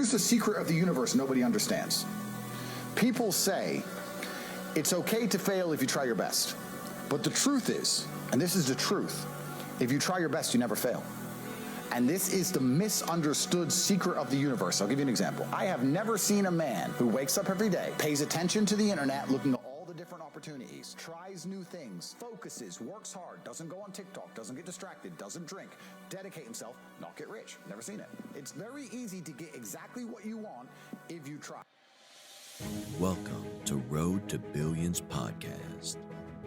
Here's the secret of the universe nobody understands. People say it's okay to fail if you try your best. But the truth is, and this is the truth, if you try your best, you never fail. And this is the misunderstood secret of the universe. I'll give you an example. I have never seen a man who wakes up every day, pays attention to the internet, looking at all the different opportunities, tries new things, focuses, works hard, doesn't go on TikTok, doesn't get distracted, doesn't drink, dedicate himself, not get rich. Never seen it. It's very easy to get exactly what you want if you try. Welcome to Road to Billions Podcast,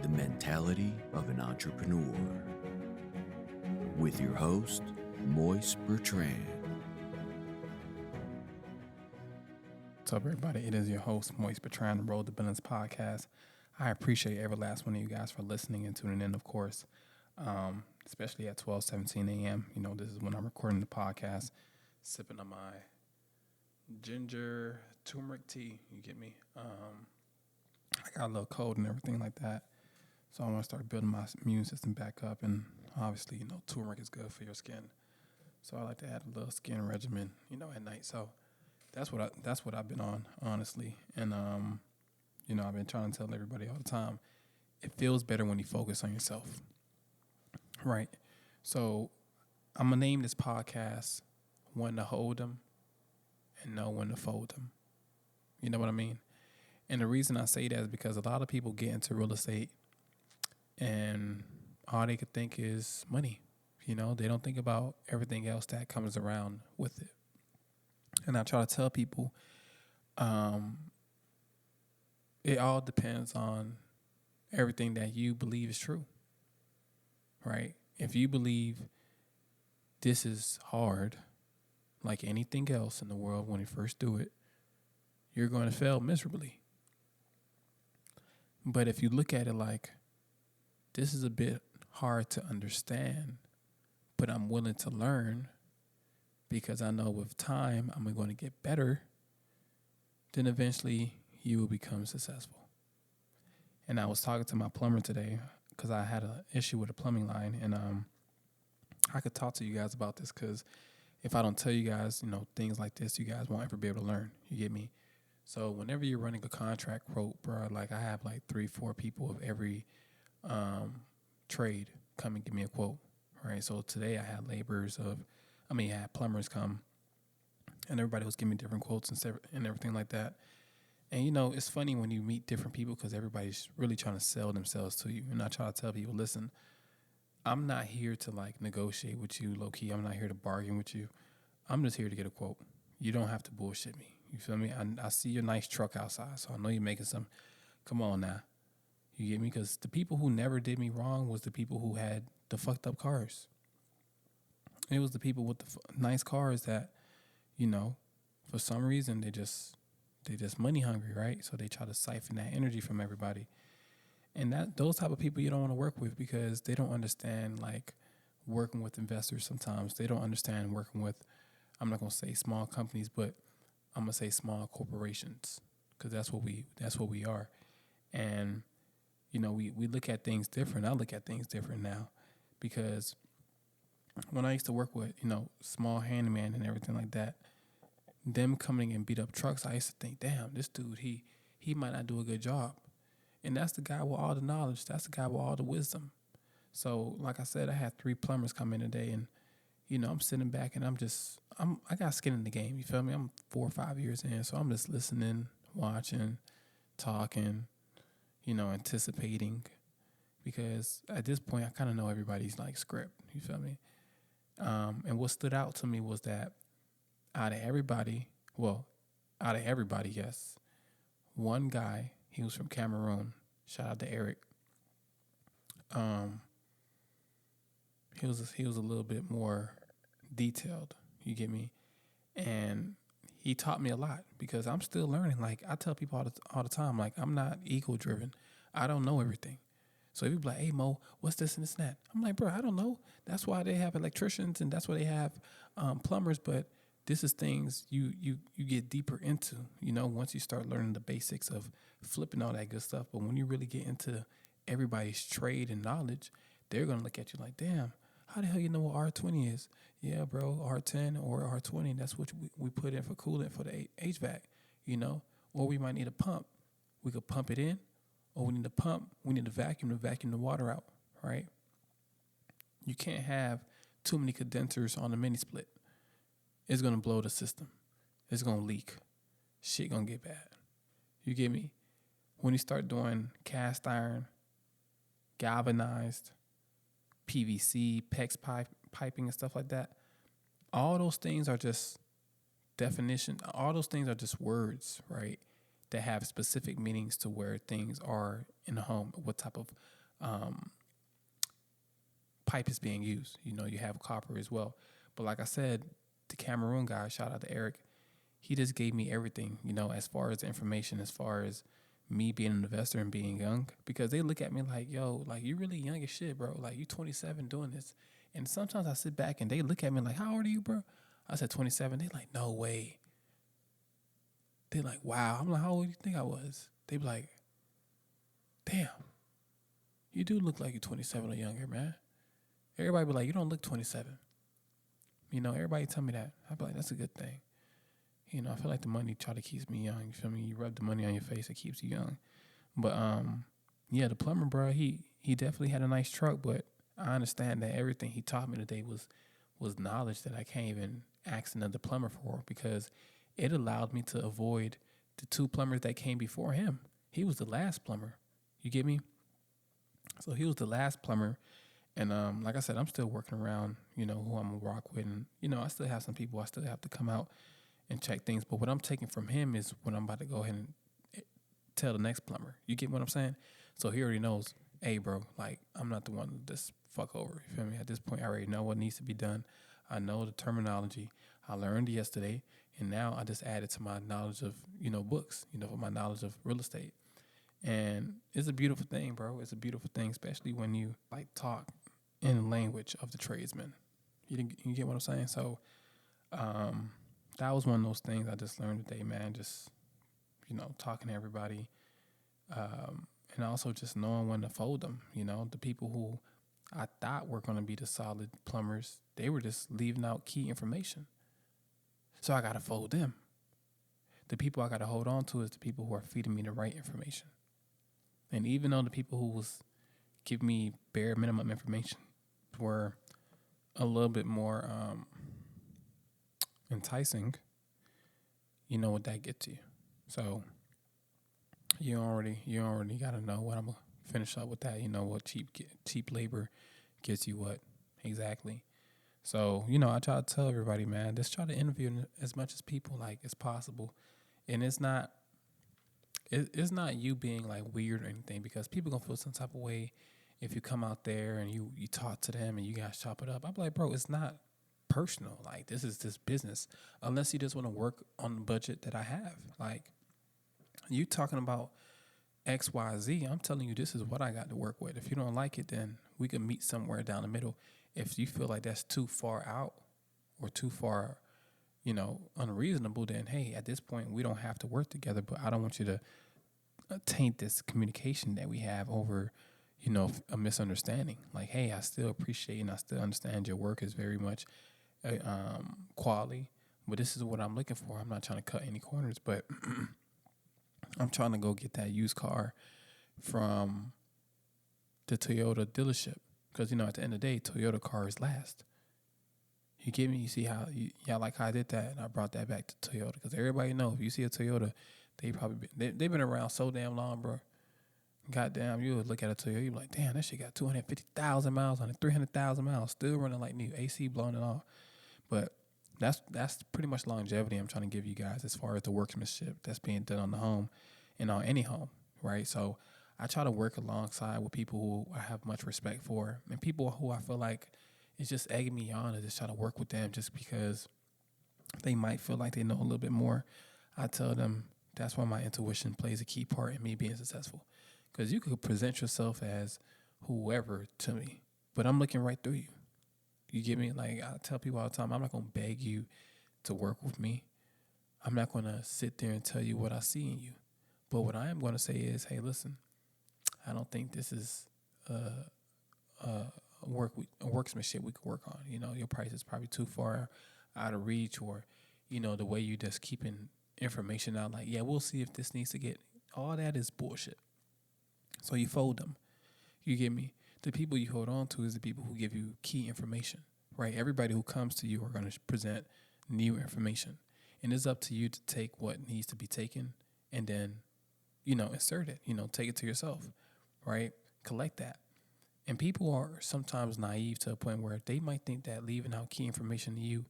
the mentality of an entrepreneur. With your host, Moise Bertrand. What's up, everybody? It is your host, Moise Bertrand, Road to Billions Podcast. I appreciate every last one of you guys for listening and tuning in, of course, especially at 12:17 a.m. You know, this is when I'm recording the podcast, sipping on my ginger turmeric tea, you get me? I got a little cold and everything like that, so I want to start building my immune system back up, and obviously, you know, turmeric is good for your skin, so I like to add a little skin regimen, you know, at night, so that's what I've been on, honestly, and, you know, I've been trying to tell everybody all the time, it feels better when you focus on yourself, right? So I'm going to name this podcast When to Hold 'Em and Know When to Fold 'Em. You know what I mean? And the reason I say that is because a lot of people get into real estate and all they could think is money. You know, they don't think about everything else that comes around with it. And I try to tell people, it all depends on everything that you believe is true, right? If you believe this is hard, like anything else in the world, when you first do it, you're going to fail miserably. But if you look at it like, this is a bit hard to understand, but I'm willing to learn because I know with time I'm going to get better, then eventually you will become successful. And I was talking to my plumber today because I had an issue with a plumbing line, and I could talk to you guys about this because if I don't tell you guys, you know, things like this, you guys won't ever be able to learn. You get me? So whenever you're running a contract quote, bro, like I have like 3-4 people of every trade come and give me a quote, right? So today I had I had plumbers come, and everybody was giving me different quotes and everything like that. And, you know, it's funny when you meet different people because everybody's really trying to sell themselves to you. And I try to tell people, listen, I'm not here to, like, negotiate with you low-key. I'm not here to bargain with you. I'm just here to get a quote. You don't have to bullshit me. You feel me? I see your nice truck outside, so I know you're making some. Come on now. You get me? Because the people who never did me wrong was the people who had the fucked up cars. It was the people with the nice cars that, you know, for some reason they just money hungry, right? So they try to siphon that energy from everybody. And those type of people you don't want to work with because they don't understand, like, working with investors sometimes. They don't understand working with, I'm not going to say small companies, but I'm going to say small corporations because that's what we are. And, you know, we look at things different. I look at things different now because when I used to work with, you know, small handyman and everything like that, them coming and beat up trucks, I used to think, damn, this dude, he might not do a good job. And that's the guy with all the knowledge. That's the guy with all the wisdom. So, like I said, I had 3 plumbers come in today, and, you know, I'm sitting back and I got skin in the game. You feel me? I'm 4 or 5 years in, so I'm just listening, watching, talking, you know, anticipating. Because at this point, I kind of know everybody's, like, script. You feel me? And what stood out to me was that out of everybody, yes, one guy, he was from Cameroon. Shout out to Eric. He was a little bit more detailed. You get me? And he taught me a lot because I'm still learning. Like I tell people all the time, like I'm not ego driven. I don't know everything. So if you be like, hey Mo, what's this and this and that? I'm like, bro, I don't know. That's why they have electricians and that's why they have plumbers. But this is things you get deeper into, you know, once you start learning the basics of flipping all that good stuff. But when you really get into everybody's trade and knowledge, they're going to look at you like, damn, how the hell you know what R20 is? Yeah, bro, R10 or R20, that's what we put in for coolant for the HVAC, you know? Or we might need a pump. We could pump it in, or we need a pump. We need a vacuum to vacuum the water out, right? You can't have too many condensers on a mini split. It's going to blow the system. It's going to leak. Shit going to get bad. You get me? When you start doing cast iron, galvanized, PVC, PEX piping and stuff like that, all those things are just definition. All those things are just words, right, that have specific meanings to where things are in the home, what type of pipe is being used. You know, you have copper as well. But like I said, the Cameroon guy, shout out to Eric, he just gave me everything, you know, as far as information, as far as me being an investor and being young, because they look at me like, yo, like, you really young as shit, bro. Like, you 27 doing this. And sometimes I sit back and they look at me like, how old are you, bro? I said 27. They like, no way. They like, wow. I'm like, how old do you think I was? They be like, damn, you do look like you're 27 or younger, man. Everybody be like, you don't look 27. You know, everybody tell me that. I be like, that's a good thing. You know, I feel like the money try to keep me young. You feel me? You rub the money on your face, it keeps you young. But yeah, the plumber, bro, he definitely had a nice truck, but I understand that everything he taught me today was knowledge that I can't even ask another plumber for, because it allowed me to avoid the two plumbers that came before him. He was the last plumber. You get me? So he was the last plumber. And like I said, I'm still working around, you know, who I'm going to rock with. And, you know, I still have some people I still have to come out and check things. But what I'm taking from him is what I'm about to go ahead and tell the next plumber. You get what I'm saying? So he already knows, hey, bro, like, I'm not the one to just fuck over. You feel me? At this point, I already know what needs to be done. I know the terminology. I learned yesterday. And now I just added to my knowledge of, you know, books, you know, for my knowledge of real estate. And it's a beautiful thing, bro. It's a beautiful thing, especially when you, like, talk in the language of the tradesman. You get what I'm saying? So that was one of those things I just learned today, man. Just, you know, talking to everybody. And also just knowing when to fold them. You know, the people who I thought were going to be the solid plumbers, they were just leaving out key information. So I got to fold them. The people I got to hold on to is the people who are feeding me the right information. And even though the people who was giving me bare minimum information were a little bit more enticing, you know what that gets you. So you already got to know what I'm gonna finish up with that. You know what cheap labor gets you what exactly. So, you know, I try to tell everybody, man, just try to interview as much as people like as possible. And it's not you being like weird or anything, because people gonna feel some type of way if you come out there and you talk to them and you guys chop it up. I'm like, bro, it's not personal. Like, this is this business. Unless you just want to work on the budget that I have. Like, you talking about X, Y, Z, I'm telling you, this is what I got to work with. If you don't like it, then we can meet somewhere down the middle. If you feel like that's too far out or too far, you know, unreasonable, then, hey, at this point, we don't have to work together. But I don't want you to taint this communication that we have over, you know, a misunderstanding. Like, hey, I still appreciate and I still understand your work is very much quality, but this is what I'm looking for. I'm not trying to cut any corners, but I'm trying to go get that used car from the Toyota dealership, because, you know, at the end of the day, Toyota cars last. You get me? You see how y'all like how I did that, and I brought that back to Toyota, because everybody know if you see a Toyota, they've been around so damn long, bro. Goddamn, you would look at a Toyota, you be like, damn, that shit got 250,000 miles on it, 300,000 miles, still running like new, AC blowing it off. But that's pretty much longevity I'm trying to give you guys as far as the workmanship that's being done on the home and on any home, right? So I try to work alongside with people who I have much respect for, and people who I feel like it's just egging me on to just try to work with them just because they might feel like they know a little bit more. I tell them that's why my intuition plays a key part in me being successful. Because you could present yourself as whoever to me, but I'm looking right through you. You get me? Like, I tell people all the time, I'm not going to beg you to work with me. I'm not going to sit there and tell you what I see in you. But what I am going to say is, hey, listen, I don't think this is a worksmanship we could work on. You know, your price is probably too far out of reach, or you know, the way you just keeping information out. Like, yeah, we'll see if this needs to get. All that is bullshit. So you fold them. You get me? The people you hold on to is the people who give you key information, right? Everybody who comes to you are going to present new information. And it's up to you to take what needs to be taken and then, you know, insert it, you know, take it to yourself, right? Collect that. And people are sometimes naive to a point where they might think that leaving out key information to you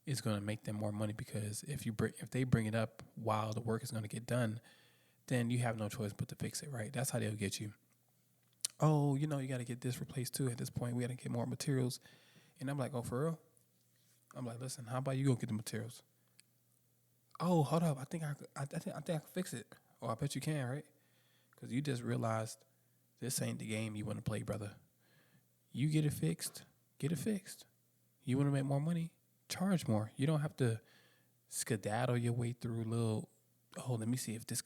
is going to make them more money, because if they bring it up while the work is going to get done, then you have no choice but to fix it, right? That's how they'll get you. Oh, you know, you got to get this replaced too. At this point, we got to get more materials. And I'm like, oh, for real? I'm like, listen, how about you go get the materials? Oh, hold up. I think I can fix it. Oh, I bet you can, right? Because you just realized this ain't the game you want to play, brother. You get it fixed. Get it fixed. You want to make more money? Charge more. You don't have to skedaddle your way through little, oh, let me see if this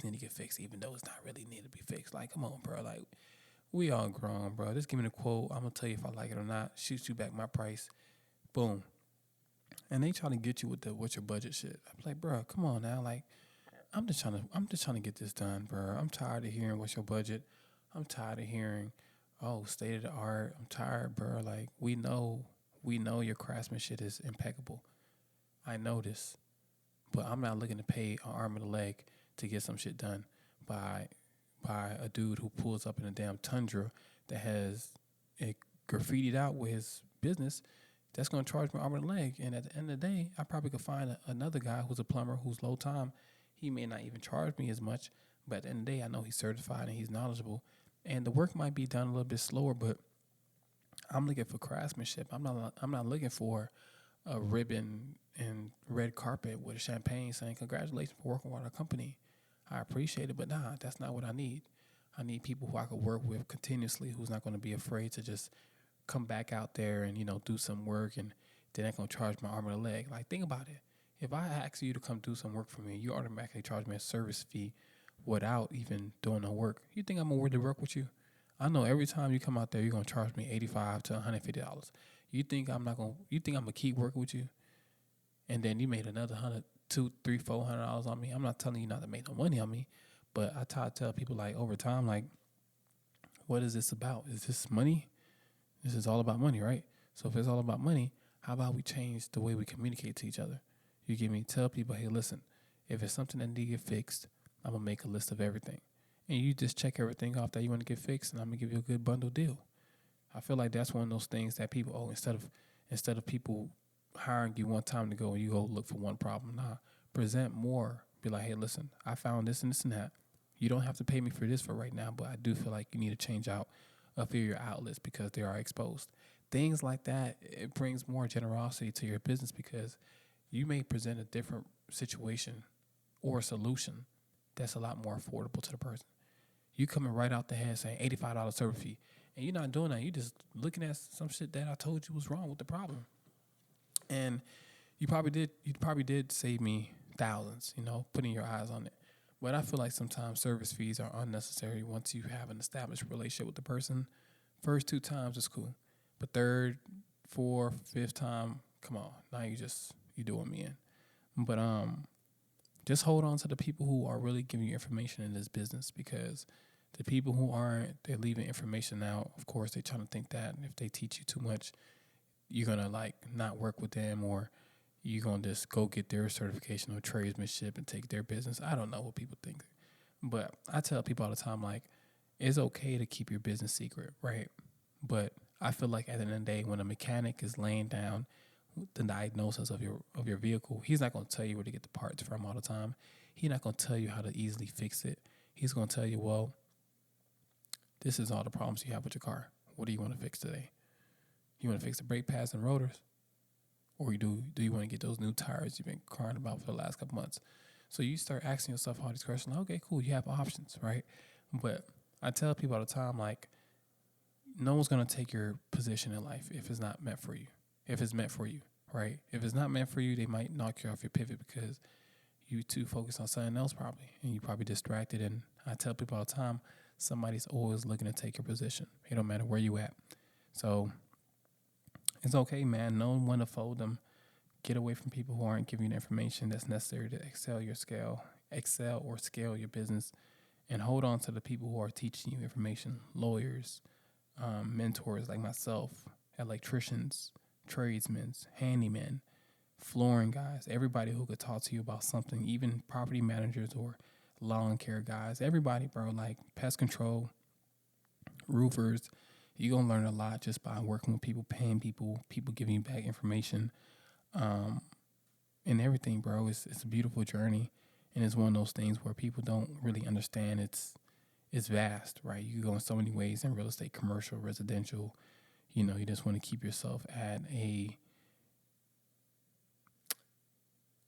need to get fixed, even though it's not really need to be fixed. Like, come on, bro. Like, we all grown, bro. Just give me the quote. I'm going to tell you if I like it or not. Shoot you back my price. Boom. And they try to get you with your budget shit. I'm like, bro, come on now. Like, I'm just trying to get this done, bro. I'm tired of hearing what's your budget. I'm tired of hearing, oh, state of the art. I'm tired, bro. Like, we know your craftsmanship is impeccable. I know this. But I'm not looking to pay an arm and a leg to get some shit done by a dude who pulls up in a damn Tundra that has it graffitied out with his business. That's going to charge me arm and a leg. And at the end of the day, I probably could find another guy who's a plumber who's low time. He may not even charge me as much, but at the end of the day, I know he's certified and he's knowledgeable. And the work might be done a little bit slower, but I'm looking for craftsmanship. I'm not looking for a ribbon and red carpet with a champagne saying, congratulations for working with our company. I appreciate it, but nah, that's not what I need. I need people who I could work with continuously, who's not going to be afraid to just come back out there and, you know, do some work and they're not going to charge my arm and a leg. Like, think about it. If I ask you to come do some work for me, you automatically charge me a service fee without even doing no work. You think I'm going to work to work with you? I know every time you come out there, you're going to charge me $85 to $150. You think I'm going to keep working with you? And then you made another $100, $200, $300, $400 on me. I'm not telling you not to make no money on me, but I try to tell people, like, over time, like, what is this about? Is this money? This is all about money, right? So if it's all about money, how about we change the way we communicate to each other? You get me? Tell people, hey, listen, if it's something that need to get fixed, I'm going to make a list of everything. And you just check everything off that you want to get fixed, and I'm going to give you a good bundle deal. I feel like that's one of those things that people, instead of people hiring you one time to go and you go look for one problem, nah, present more. Be like, hey, listen, I found this and this and that. You don't have to pay me for this for right now, but I do feel like you need to change out a few of your outlets because they are exposed. Things like that, it brings more generosity to your business because you may present a different situation or a solution that's a lot more affordable to the person. You coming right out the head saying $85 service fee, and you're not doing that. You just looking at some shit that I told you was wrong with the problem. And you probably did save me thousands, you know, putting your eyes on it. But I feel like sometimes service fees are unnecessary once you have an established relationship with the person. First 2 times is cool. But 3rd, 4th, 5th time, come on. Now you doing me in. But just hold on to the people who are really giving you information in this business, because the people who aren't, they're leaving information out. Of course, they're trying to think that if they teach you too much, you're going to like not work with them, or you're going to just go get their certification of tradesmanship and take their business. I don't know what people think. But I tell people all the time, like, it's okay to keep your business secret, right? But I feel like at the end of the day, when a mechanic is laying down the diagnosis of your vehicle, he's not going to tell you where to get the parts from all the time. He's not going to tell you how to easily fix it. He's going to tell you, well, this is all the problems you have with your car. What do you want to fix today? You want to fix the brake pads and rotors? Or do you want to get those new tires you've been crying about for the last couple months? So you start asking yourself all these questions. Okay, cool. You have options, right? But I tell people all the time, like, no one's going to take your position in life if it's not meant for you. If it's meant for you, right? If it's not meant for you, they might knock you off your pivot because you too focused on something else probably, and you probably distracted. And I tell people all the time, somebody's always looking to take your position. It don't matter where you at. So it's okay, man. Know when to fold them. Get away from people who aren't giving you the information that's necessary to excel or scale your business, and hold on to the people who are teaching you information. Lawyers, mentors like myself, electricians, tradesmen, handymen, flooring guys, everybody who could talk to you about something, even property managers or lawn care guys, everybody, bro, like pest control, roofers. You're going to learn a lot just by working with people, paying people, people giving you back information, and everything, bro. It's a beautiful journey. And it's one of those things where people don't really understand it's vast, right? You can go in so many ways in real estate, commercial, residential. You know, you just want to keep yourself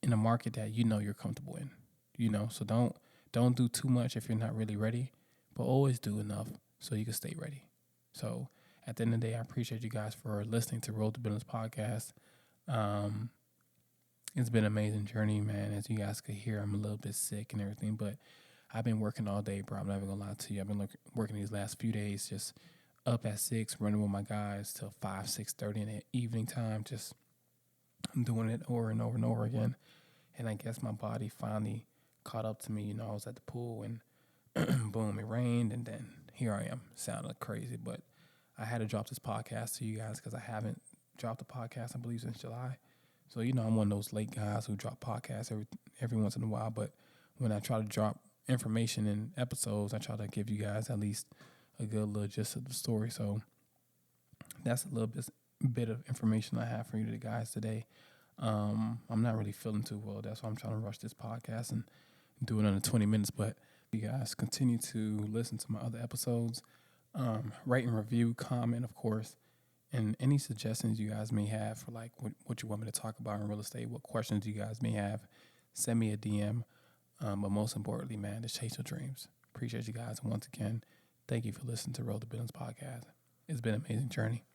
in a market that you know you're comfortable in. You know, so don't do too much if you're not really ready, but always do enough so you can stay ready. So at the end of the day, I appreciate you guys for listening to Road to Business podcast. It's been an amazing journey, man. As you guys could hear, I'm a little bit sick and everything, but I've been working all day, bro. I'm never gonna lie to you. I've been working these last few days, just up at 6, running with my guys till 5, 6:30 in the evening time. Just doing it over and over and over again. And I guess my body finally caught up to me. You know, I was at the pool and boom, it rained, and then here I am, sounding crazy. But I had to drop this podcast to you guys because I haven't dropped a podcast, I believe, since July. So, you know, I'm one of those late guys who drop podcasts every once in a while. But when I try to drop information in episodes, I try to give you guys at least a good little gist of the story. So that's a little bit of information I have for you guys today. I'm not really feeling too well. That's why I'm trying to rush this podcast and do it under 20 minutes. But you guys continue to listen to my other episodes. Rate and review, comment, of course. And any suggestions you guys may have for like what you want me to talk about in real estate, what questions you guys may have, send me a DM. But most importantly, man, just chase your dreams. Appreciate you guys. And once again, thank you for listening to Road to Business podcast. It's been an amazing journey.